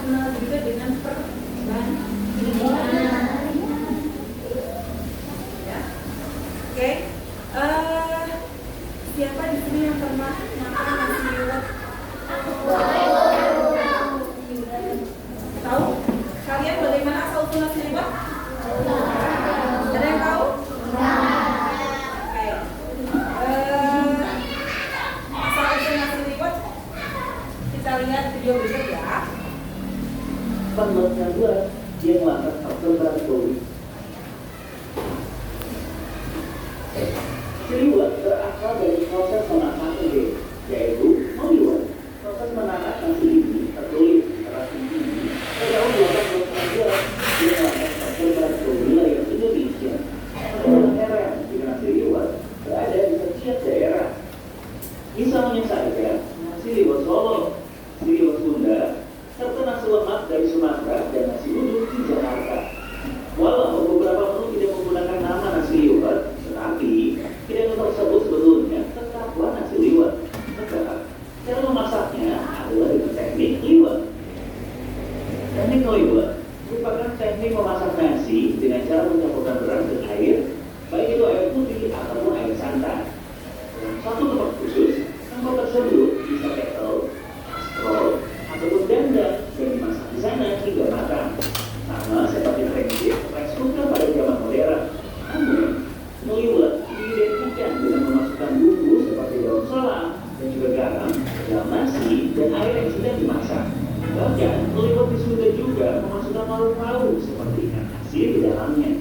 kenal juga dengan perbandingan. Ya, oke. Siapa di sini yang pernah makan nasi liwet? Tahu? Kalian bagaimana asal usul nasi liwet? Ada yang tahu? Oke. Asal usul nasi liwet kita lihat video berikut ya. Menurut yang dua, dia melangkah faktor berakhir. Siliwet berasal dari proses menanam ide, yaitu meliwet. Proses menanam nasi ini tertulis secara tinggi pada tahun 1892. Dia melangkah faktor berakhir wilayah Indonesia. Tidak heran jika nasi liwet berada di setiap daerah. Misalnya saja nasi liwet Solo, nasi liwet Sunda, serta nasi lemak dari Sumatera dan nasi uduk di Jakarta. Walau beberapa menu tidak menggunakan nama nasi liwet, tetapi hidangan tersebut sebetulnya tetaplah nasi liwet. Sebab cara memasaknya adalah dengan teknik liwet. Teknik liwet merupakan teknik memasak nasi dengan cara mencampurkan beras dan air, baik itu air putih ataupun air santan. Dalam satu tempat khusus, tempat tersebut bisa kettle, kastrol, ataupun dandang yang dimasak di sana hingga matang. Sama seperti prinsip rice cooker pada zaman modern. Namun, meliwet diidentikan dengan memasukkan bumbu seperti daun salam dan juga garam dalam nasi dan air yang sudah dimasak. Bahkan, meliwet di Sunda juga memasukkan lauk-lauk seperti ikan asin di dalamnya.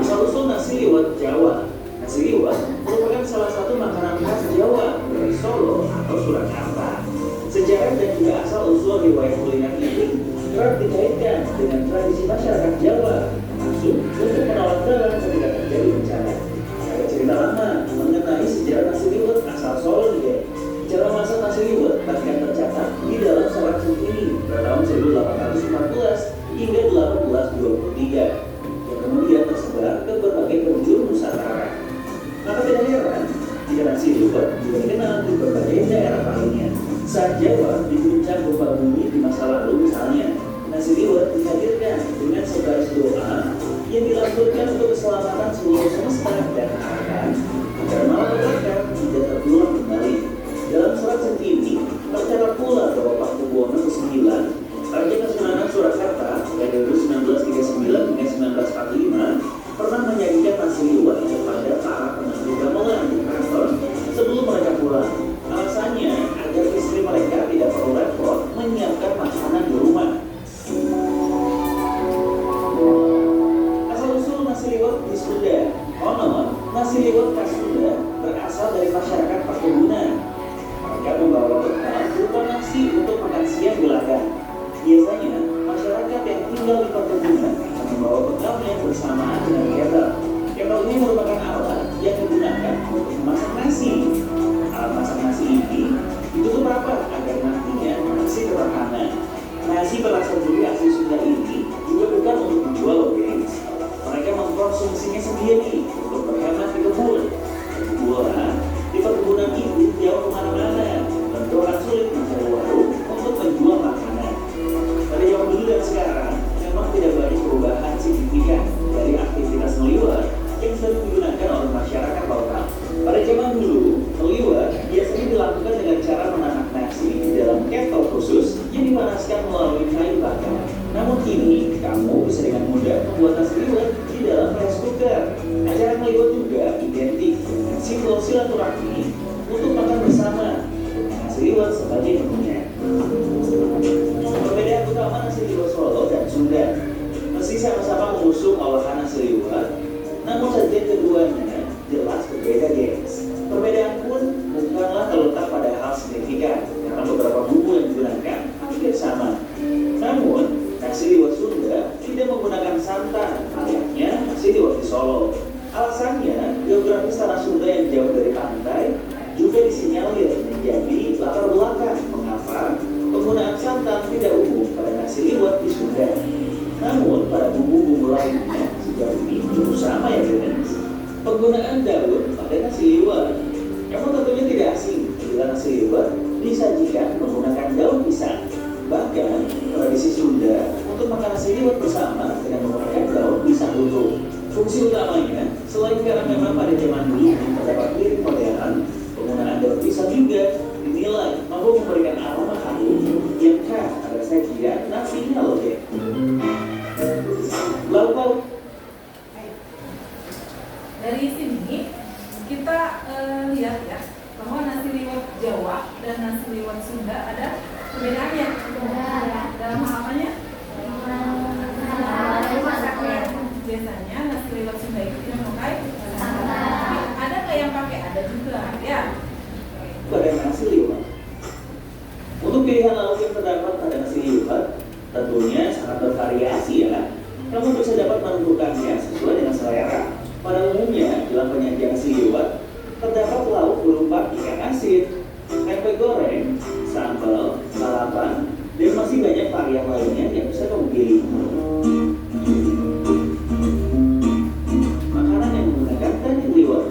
Asal-usul nasi liwet Jawa. Nasi liwet merupakan salah satu makanan khas Jawa dari Solo atau Surakarta. Sejarah dan juga asal-usul riwayat kuliner ini kerap dikaitkan dengan tradisi masyarakat Jawa, termasuk untuk menolak bala ketika terjadi bencana. Ada cerita lama mengenai sejarah nasi liwet asal Solo nih. Cara masak nasi liwet bahkan tercatat di dalam serat Centini pada tahun 1814 hingga 1823 yang kemudian tersebar ke berbagai penjuru Nusantara. Maka tidak heran jika nasi liwet juga dikenal di berbagai daerah lainnya. Saat Jawa diguncang gempa bumi di masa lalu misalnya, nasi liwet dihadirkan dengan sebaris doa yang dilakukan untuk keselamatan seluruh semesta dan akan agar malapetaka tidak terulang kembali. Dalam surat Centini tercatat pula bahwa Pakubuwono ke-9, Raja Kasunanan Surakarta periode 1939 hingga 1945 pernah menyajikan nasi liwet kepada para penanggu gamelan di keraton sebelum mereka pulang. Alasannya agar istri mereka tidak perlu repot menyiapkan makanan di rumah. Asal-usul nasi liwet di Sunda. Konon, nasi liwet khas Sunda berasal dari masyarakat perkebunan. Mereka membawa bekal berupa nasi untuk makan siang di ladang. Biasanya, masyarakat yang tinggal di perkebunan akan membawa bekalnya bersamaan dengan kettle. Kettle ini merupakan alat yang digunakan untuk memasak nasi. Alat masak nasi ini ditutup rapat agar nantinya nasi tetap hangat. Nasi berasal dari asli Sunda ini juga bukan untuk menjual loh guys. Mereka mengkonsumsinya sendiri untuk berhemat di kebun. Pula di perkebunan itu jauh kemana-mana dan orang sulit mencari warung untuk menjual makanan. Pada zaman dulu dan sekarang memang tidak banyak perubahan signifikan dari aktivitas meliwet yang sering digunakan oleh masyarakat lokal. Pada zaman dulu, meliwet biasanya dilakukan dengan cara menanak nasi di dalam kettle khusus yang dipanaskan melalui kayu bakar. Namun kini, kamu bisa dengan mudah membuat nasi liwet di dalam rice cooker. Acara meliwet juga identik dengan simbol silaturahmi untuk makan bersama dengan nasi liwet sebagai menunya. Perbedaan utama nasi liwet Solo dan Sunda. Meski sama-sama mengusung olahan nasi liwet, namun sajian keduanya jelas berbeda guys. Perbedaan pun bukanlah terletak pada hal signifikan karena beberapa bumbu yang digunakan hampir sama. Namun, nasi liwet Sunda tidak menggunakan santan, layaknya nasi liwet di Solo. Alasannya, geografis tanah Sunda yang jauh dari pantai juga disinyalir menjadi latar belakang mengapa penggunaan santan tidak umum pada nasi liwet di Sunda. Namun, pada bumbu-bumbu lainnya sejauh ini cukup sama ya guys. Penggunaan daun pada nasi liwet. Kamu tentunya tidak asing bila nasi liwet disajikan ada perbedaannya. Dalam hal apanya? Biasanya nasi liwet Sunda itu tidak memakai santan. Ada nggak yang pakai? Ada juga, ya. Pada nasi liwet. Untuk pilihan lauk yang terdapat pada nasi liwet, tentunya sangat bervariasi ya. Kamu bisa dapat menentukannya sesuai dengan selera. Pada umumnya, dalam penyajian nasi liwet, terdapat lauk berupa ikan asin, tempe goreng, sambal, lalapan, dan masih banyak varian lainnya yang bisa kamu pilih. Makanan yang menggunakan teknik liwet.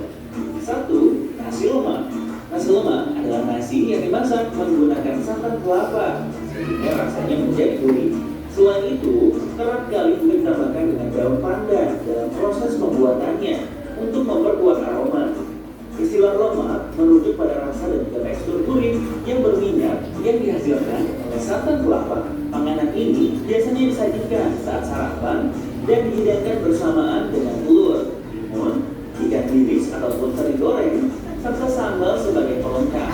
1. Nasi lemak. Nasi lemak adalah nasi yang dimasak menggunakan santan kelapa sehingga rasanya menjadi gurih. Selain itu, kerap kali juga ditambahkan dengan daun pandan dalam proses pembuatannya untuk memperkuat aroma. Istilah lemak merujuk pada rasa dan juga tekstur gurih yang berminyak yang dihasilkan oleh santan kelapa. Panganan ini biasanya disajikan saat sarapan dan dihidangkan bersamaan dengan telur, timun, ikan bilis ataupun teri goreng, serta sambal sebagai pelengkap.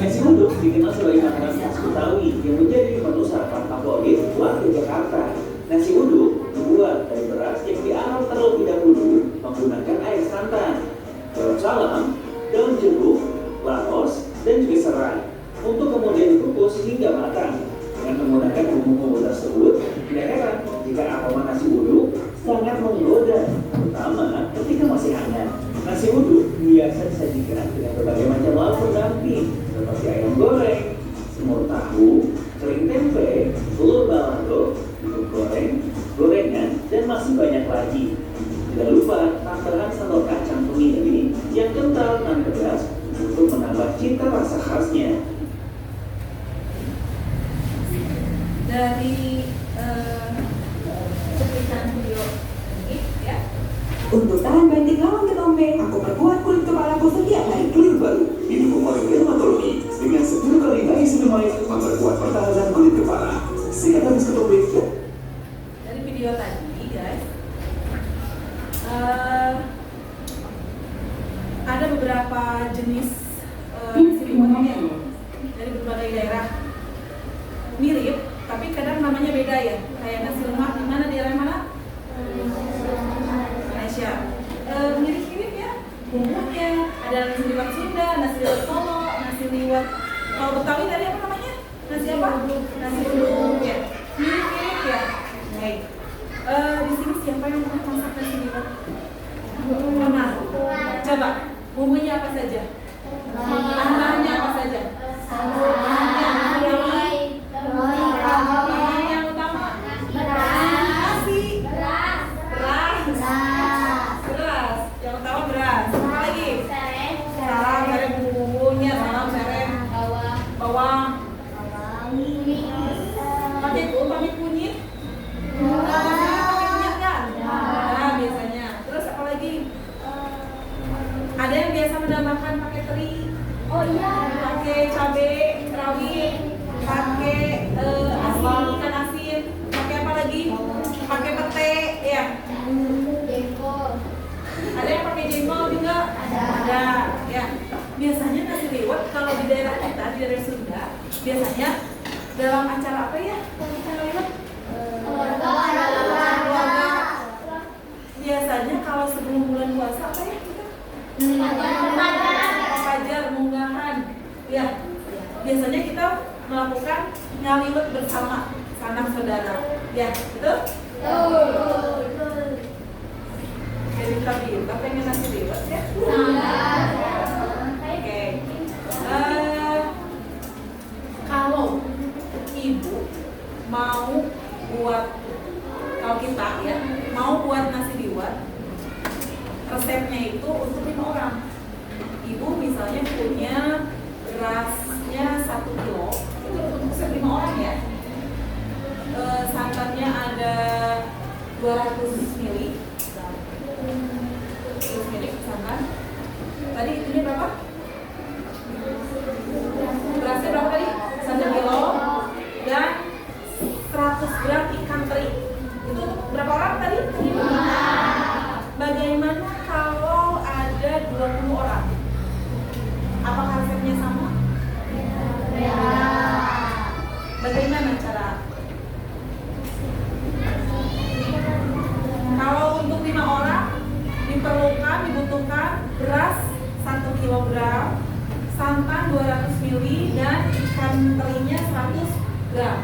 Nasi uduk dikenal sebagai makanan khas Betawi yang menjadi menu sarapan favorit warga Jakarta. Nasi uduk dibuat dari beras yang diarak terlebih dahulu menggunakan air santan, daun salam, daun jeruk, laos, dan juga serai untuk kemudian dikukus hingga matang. Dengan menggunakan bumbu-bumbu tersebut, tidak heran jika aroma nasi uduk sangat menggoda, terutama ketika masih hangat. Nasi uduk biasa disajikan dengan berbagai macam lauk pendamping seperti ayam goreng, semur tahu, kering tempe, telur balado, bihun goreng, gorengan, dan masih banyak lagi. Tidak lupa tambahan sambal kacang kemiri yang kental dan pedas untuk menambah cita rasa khasnya. Dari cuplikan video ini, ya. Untuk tahan banting lawan ketombe, aku perkuat kulit kepalaku setiap hari. Clear baru, didukung oleh dermatologi dengan 10 kali niacinamide memperkuat pertahanan kulit kepala. Sikat habis ketombe. Dari video tadi, guys, ada beberapa jenis nasi liwet ya dari berbagai daerah mirip, tapi kadang namanya beda ya. Kayak nasi lemak di mana, daerah mana? Malaysia. Mirip-mirip ya bumbunya. Ada nasi liwet Sunda, nasi liwet Solo, nasi liwet kalau Betawi tadi apa namanya? Nasi apa? Nasi uduk ya. Mirip-mirip ya. Baik. Di sini siapa yang pernah masak nasi liwet? Pernah. Coba bumbunya apa saja? Bahan-bahannya apa saja? Bahan yang utama nasi, beras. Yang utama beras. Apa lagi? Salam, serem bumbunya, salam, serem, bawang. Pakai kunyit. Pakai kunyit kan? Nah, biasanya. Terus apa lagi? Ada yang biasa menambahkan pakai teri. Oh iya. Pakai cabai rawit, pakai ikan asin, pakai apa lagi? Pakai pete, ya. Ada yang pakai jengkol juga? Ada, ya. Biasanya nasi liwet kalau di daerah kita, di daerah Sunda, biasanya dalam acara apa ya? Acara liwet? Keluarga. Biasanya kalau sebelum bulan puasa apa ya? Fajar, munggahan. Ya. Biasanya kita melakukan ngaliwet bersama sanak saudara. Ya, betul? Jadi kita pengen nasi liwet ya? Oke. Kalau ibu mau buat, kalau kita ya mau buat nasi liwet, resepnya itu untuk 5 orang. Ibu misalnya punya berasnya 1 kilo, itu untuk 5 orang ya. Santannya ada 200 ml santan. 50 orang. Apakah resepnya sama? Bagaimana cara? Kalau untuk 5 orang dibutuhkan beras 1 kg, santan 200 ml, dan ikan terinya 100 gram.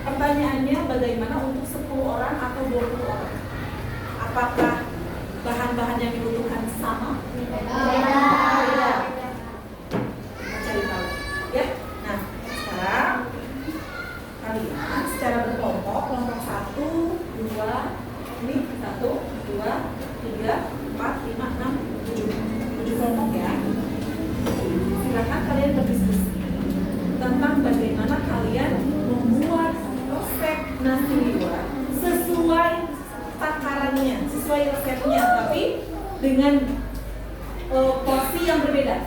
Pertanyaannya, bagaimana untuk 10 orang atau 20 orang? Apakah bahan-bahan yang dibutuhkan sama? Beda. Cari tahu. Ya. Nah, sekarang kalian secara berkelompok, kelompok 1, 2, ini 1, 2, 3, 4, 5, 6, 7 kelompok ya. Silakan kalian berdiskusi tentang bagaimana kalian membuat resep nasi liwet sesuai takarannya, sesuai resepnya, tapi dengan porsi yang berbeda.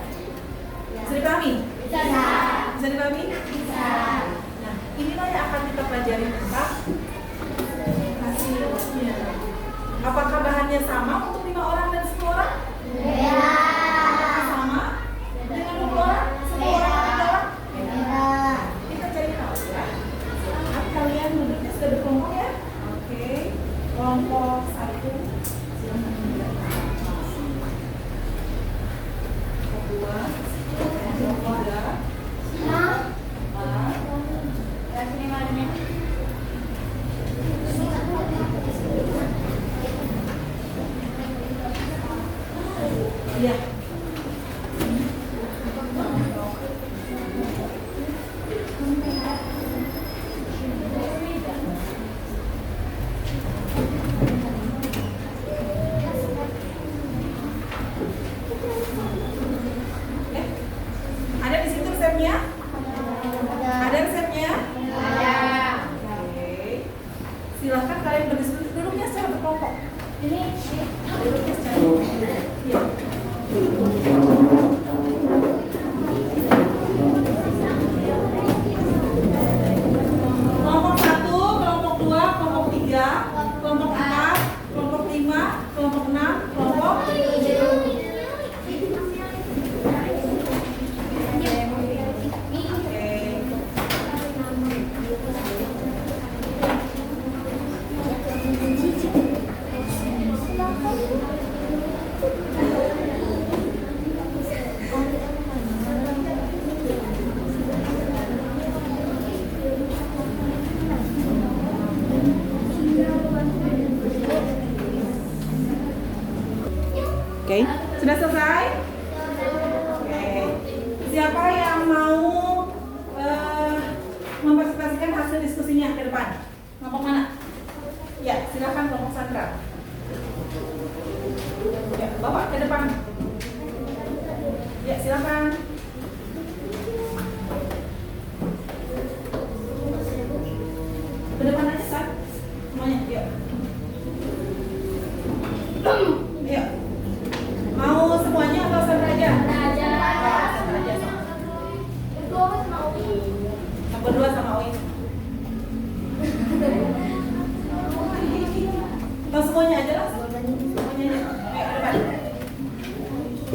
Bisa dipahami? Bisa dipahami? Nah, inilah yang akan kita pelajari tentang nasi liwetnya. Apakah bahannya sama untuk 5 orang dan 10 orang? Apakah sama dengan 20 orang, 10 orang dan 3 orang? Kita cari tahu ya. Saat kalian duduknya sudah berkelompok ya? Oke. Kelompok 1 silakan menunjukkan. Kelompok 2, kelompok 3, 4. Iya. Ada di situ resepnya? Ada resepnya? Oke. Silahkan kalian berdiskusi, duduknya secara berkelompok. Duduknya secara berkelompok. Iya. Kelompok 1, kelompok 2, kelompok 3, kelompok 4, kelompok 5, kelompok 6, kelompok 7. Oke, sudah selesai? Oke. Siapa yang mau mempresentasikan hasil diskusinya ke depan? Kelompok mana? Ya, silakan kelompok Sandra. Ya, Bapak ke depan. Ya, silakan. Ke depan aja, San. Semuanya, ya. Ayo. Mau semuanya atau Sandra aja? Sandra aja sama. Yang berdua sama Owi. Atau semuanya aja lah. Semuanya aja. Ayo ke depan.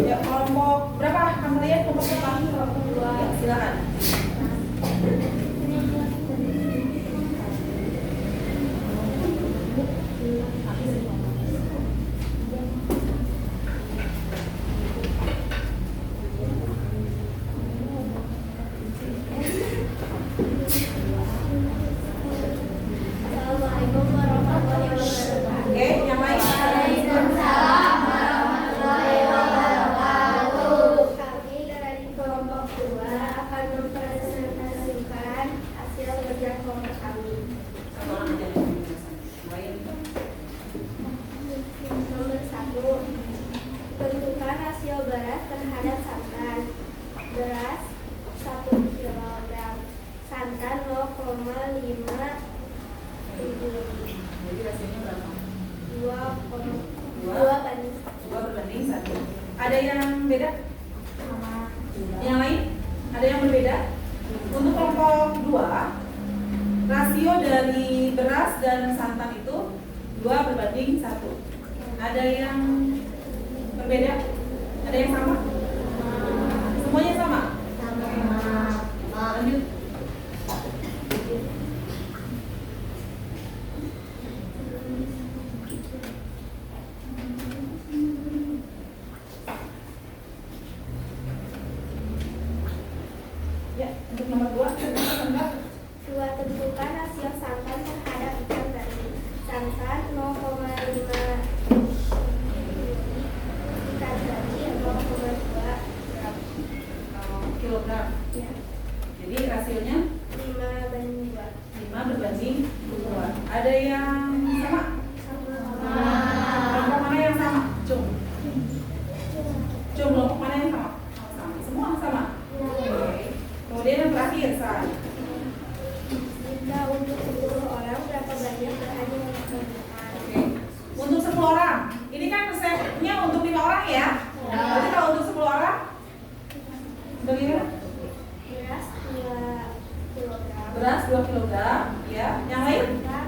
Ya, kelompok berapa? Kamu lihat kelompok berapa? 2. Ya, silakan. Oke, yang lain? Kami dari kelompok 2 akan mempresentasikan hasil kerja kelompok kami. Satu orang aja. Lain. Nomor 1, tentukan rasio beras terhadap santan. Beras 1 kg, santan 0,5. Jadi rasanya berapa? 2 banding 2 berbanding 1. Ada yang beda? Yang lain? Ada yang berbeda? Untuk kelompok 2, rasio dari beras dan santan itu 2 berbanding 1. Ada yang berbeda? Ada yang sama? Semuanya sama? Lanjut. Ya, untuk nomor 2, enggak? 2. Tentukan rasio santan terhadap ikan teri. Santan 0,5, ikan teri 0,2 gram. Kilogram. Ya. Jadi rasionya 5/2. 5/2. Ada yang sama? Kelompok mana yang sama? Cung, kelompok mana yang sama? Sama. Semua sama? Oke. Kemudian yang terakhir, Sa. Jika untuk 10 orang berapa banyak bahan yang diperlukan? Oke. Untuk 10 orang. Ini kan resepnya untuk 5 orang ya? Berarti kalau untuk 10 orang bagaimana? Beras 2 kilogram. Beras 2 kg, ya. Yang lain? Santan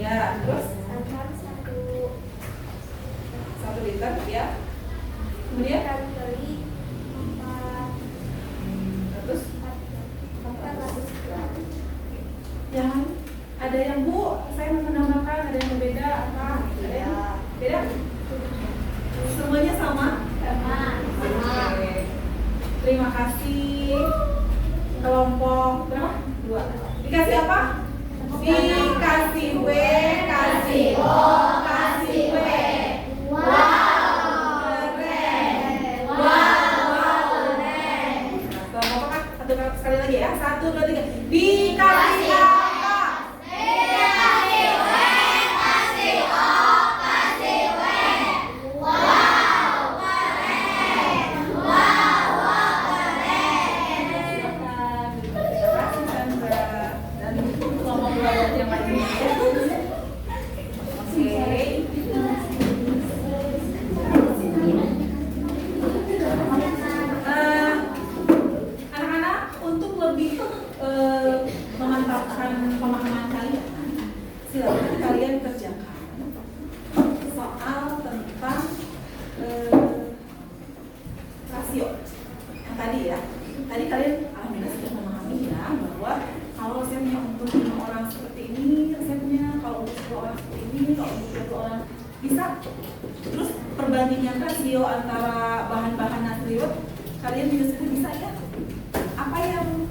Ya, terus santan 1 liter, ya. Kemudian ikan teri 400 gram. yang lain? Ada yang Bu, saya mau menambahkan, ada yang berbeda apa? Ada yang beda? Semuanya sama? Oke. Terima kasih. Kelompok berapa? 2. Dikasih apa? Dikasih W, kasih O, kasih W. Keren. Keren. Kelompok kan? Satu sekali lagi ya. 1, 2, 3. Dikasih apa? Anak-anak, untuk lebih memantapkan pemahaman kalian, silakan kalian kerjakan soal tentang rasio yang tadi ya. Tadi kalian alhamdulillah sudah memahami ya bahwa kalau resepnya untuk 5 orang seperti ini resepnya, kalau untuk 10 orang seperti ini, kalau untuk 20 orang bisa. Terus perbandingan rasio antara bahan-bahan nasi liwet kalian juga sudah bisa ya. Apa yang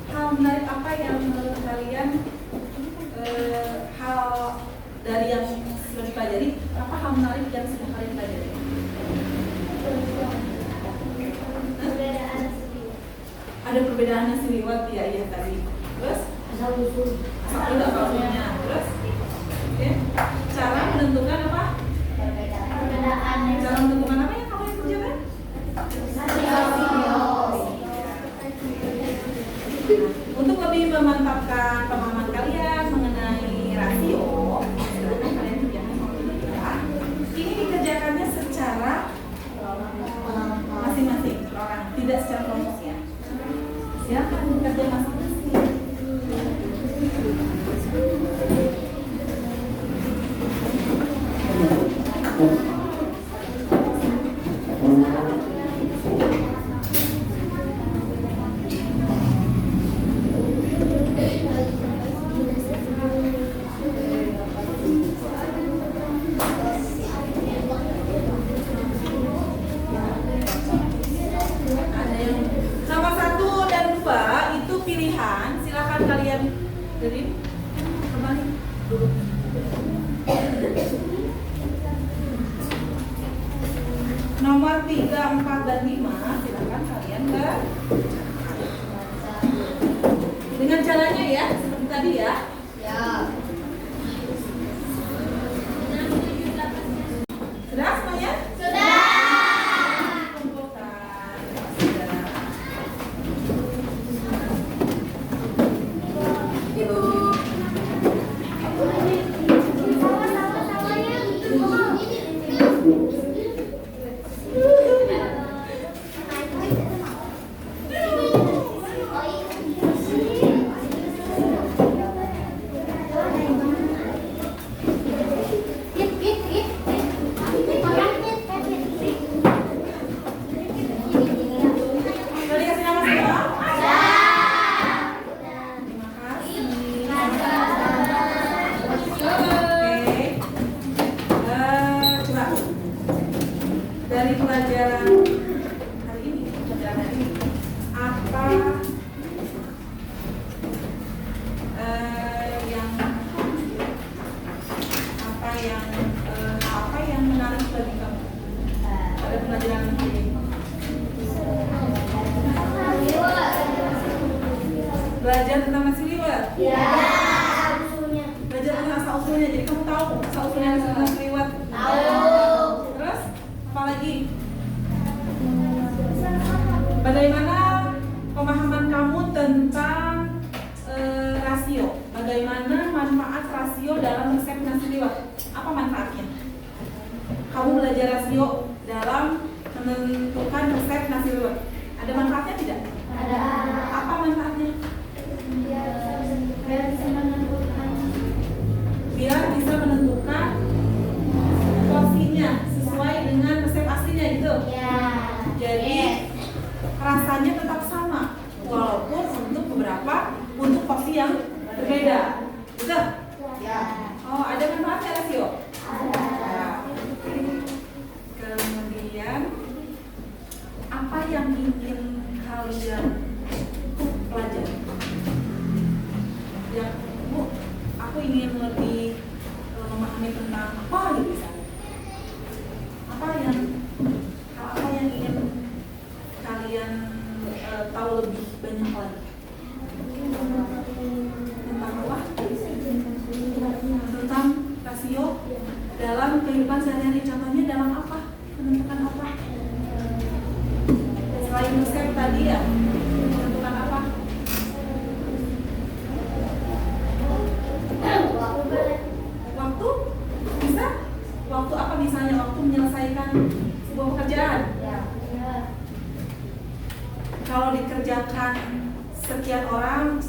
hal menarik apa yang menurut kalian hal dari yang sudah dipelajari, apa hal menarik yang sudah kalian pelajari? Ada perbedaan nasi liwet ya, iya tadi. Terus satu enggak maksudnya. Terus oke. Cara menentukan apa? Cara menentukan apa yang kamu yang kerjakan? Untuk lebih memantapkan pemahaman kalian mengenai rasio, silakan kalian kerjakan soal ini ya. Ini dikerjakannya secara masing-masing orang, tidak secara kelompok ya. Silakan kerja masing-masing. Ada yang nomor 1 dan 2 itu pilihan, silakan kalian jadi kembali dulu. Nomor 3, 4 dan 5 silakan kalian dengan caranya ya seperti tadi ya. Sudah semuanya? Sudah. Kumpulkan. Sudah. Ibu. pelajaran hari ini, apa yang menarik bagi kamu pada pelajaran ini? Belajar tentang nasi liwet. Ya. Belajar tentang asal usulnya. Jadi kamu tahu asal usulnya nasi liwet? Tahu. Terus apa lagi? Bagaimana pemahaman kamu tentang rasio? Bagaimana manfaat rasio dalam resep nasi liwet? Apa manfaatnya? Kamu belajar rasio dalam menentukan resep nasi liwet. Ada manfaatnya tidak? Ada. Apa manfaatnya? Biar bisa menentukan porsinya sesuai dengan resep aslinya gitu. Ya. Jadi rasanya tetap sama walaupun untuk porsi yang berbeda. Betul? Ya. Oh, ada manfaatnya rasio? Ada. Ya. Kemudian apa yang ingin kalian pelajari? Ya, Bu, aku ingin lebih memahami tentang apa gitu misalnya. Apa yang ingin kalian tahu lebih banyak lagi? Tentang apa? Tentang rasio dalam kehidupan sehari-hari. Contohnya dalam apa? Menentukan apa? Selain resep tadi ya, menentukan apa? Waktu? Bisa? Waktu apa misalnya? Waktu menyelesaikan sebuah pekerjaan. Kalau dikerjakan sekian orang,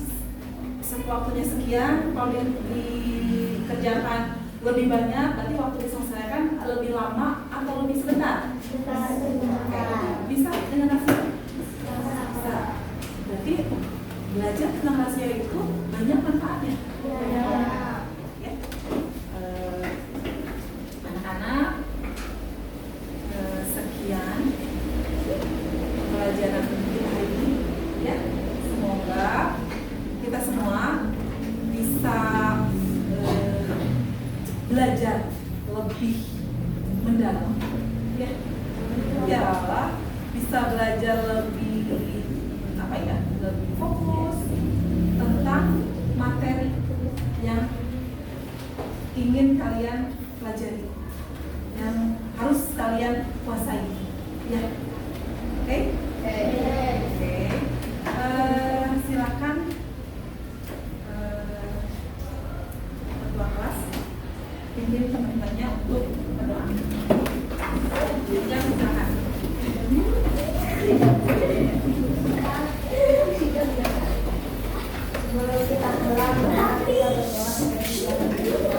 waktunya sekian. Kalau dikerjakan lebih banyak, berarti waktu diselesaikan lebih lama atau lebih sebentar? Bisa dengan rasio? Bisa. Berarti belajar tentang rasio itu banyak manfaatnya. Ya. Anak-anak, sekian pelajaran kita hari ini. Ya, semoga kita semua bisa belajar lebih mendalam. Ya. Ya, bisa belajar lebih lebih fokus tentang materi yang ingin kalian pelajari, yang harus kalian kuasai. Ya, oke? Oke. Silakan ketua kelas pimpin teman-temannya untuk berdoa. Jangan silakan. Kita